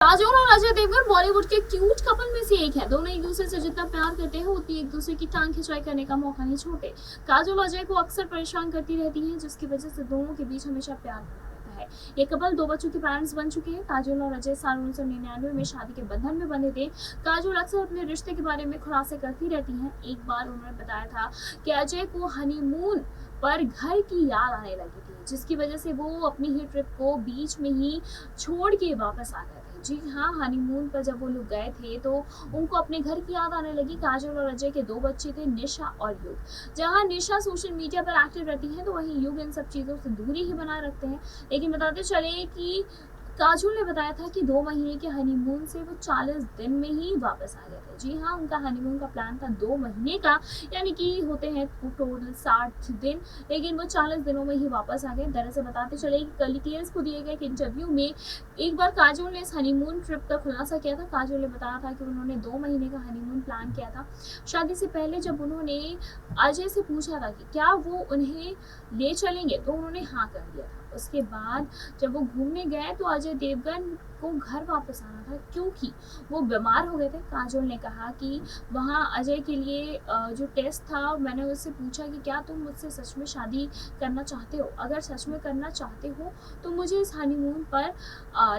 काजोल और अजय देवगन बॉलीवुड के cute couple में से एक है। दोनों एक दूसरे से जितना प्यार करते हैं उतनी एक दूसरे की टांग खिंचाई करने का मौका नहीं छोड़ते। काजोल अजय को अक्सर परेशान करती रहती हैं, जिसकी वजह से दोनों के बीच हमेशा प्यार बना रहता है। ये कपल 2 बच्चों के पेरेंट्स बन चुके हैं। काजोल और अजय साल 1999 में शादी के बंधन में बंधे थे। काजोल अक्सर अपने रिश्ते के बारे में खुलासे करती रहती हैं। एक बार उन्होंने बताया था कि अजय को हनीमून पर घर की याद आने लगी थी, जिसकी वजह से वो अपनी ही ट्रिप को बीच में ही छोड़ के वापस आ गए थे। जी हाँ, हनीमून पर जब वो लोग गए थे तो उनको अपने घर की याद आने लगी। काजोल और अजय के 2 बच्चे थे, निशा और युग। जहाँ निशा सोशल मीडिया पर एक्टिव रहती है तो वहीं युग इन सब चीज़ों से दूरी ही बनाए रखते हैं। लेकिन बताते चले कि काजोल ने बताया था कि 2 महीने के हनीमून से वो 40 दिन में ही वापस आ गए थे। जी हाँ, उनका हनीमून का प्लान था 2 महीने का, यानी कि होते हैं टोटल 60 दिन, लेकिन वो 40 दिनों में ही वापस आ गए। दरअसल बताते चले कि कल टीएस को दिए गए एक इंटरव्यू में एक बार काजोल ने इस हनीमून ट्रिप का खुलासा किया था। काजोल ने बताया था कि उन्होंने 2 महीने का हनीमून प्लान किया था। शादी से पहले जब उन्होंने अजय से पूछा था कि क्या वो उन्हें ले चलेंगे, तो उन्होंने हाँ कर दिया था। उसके बाद जब वो घूमने गए तो अजय देवगन को घर वापस आना था, क्योंकि वो बीमार हो गए थे। काजोल ने कहा कि वहाँ अजय के लिए जो टेस्ट था, मैंने उससे पूछा कि क्या तुम मुझसे सच में शादी करना चाहते हो? अगर सच में करना चाहते हो तो मुझे इस हनीमून पर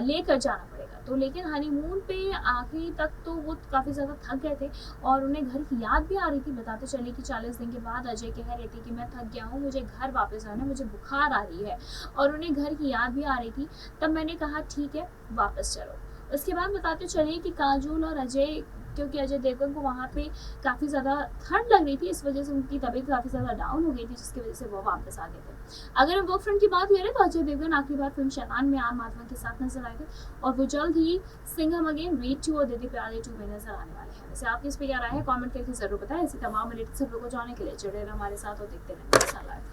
लेकर जाना पड़ेगा। तो लेकिन हनीमून पे आखिरी तक तो वो काफ़ी ज़्यादा थक गए थे और उन्हें घर की याद भी आ रही थी। बताते चले कि 40 दिन के बाद अजय कह रहे थे कि मैं थक गया हूँ, मुझे घर वापस आना है, मुझे बुखार आ रही है, और उन्हें घर की याद भी आ रही थी। तब मैंने कहा ठीक है, वापस चलो। उसके बाद बताते चले कि काजोल और अजय, क्योंकि अजय देवगन को वहाँ पे काफ़ी ज़्यादा ठंड लग रही थी, इस वजह से उनकी तबीयत काफ़ी ज़्यादा डाउन हो गई थी, जिसकी वजह से वो वापस आ गए थे। अगर हम वर्क फ्रंट की बात करें तो अजय देवगन आखिरी बार फिल्म शैतान में आम आदमी के साथ नजर आए थे, और वो जल्द ही सिंघम अगेन, रेड 2 और दीदी प्यारे 2 में नजर आने वाले हैं। वैसे आपकी इस पर क्या राय है, कमेंट करके जरूर बताएं। ऐसी तमाम लेटेस्ट खबरों को जानने के लिए जुड़े रहें हमारे साथ और देखते रहें।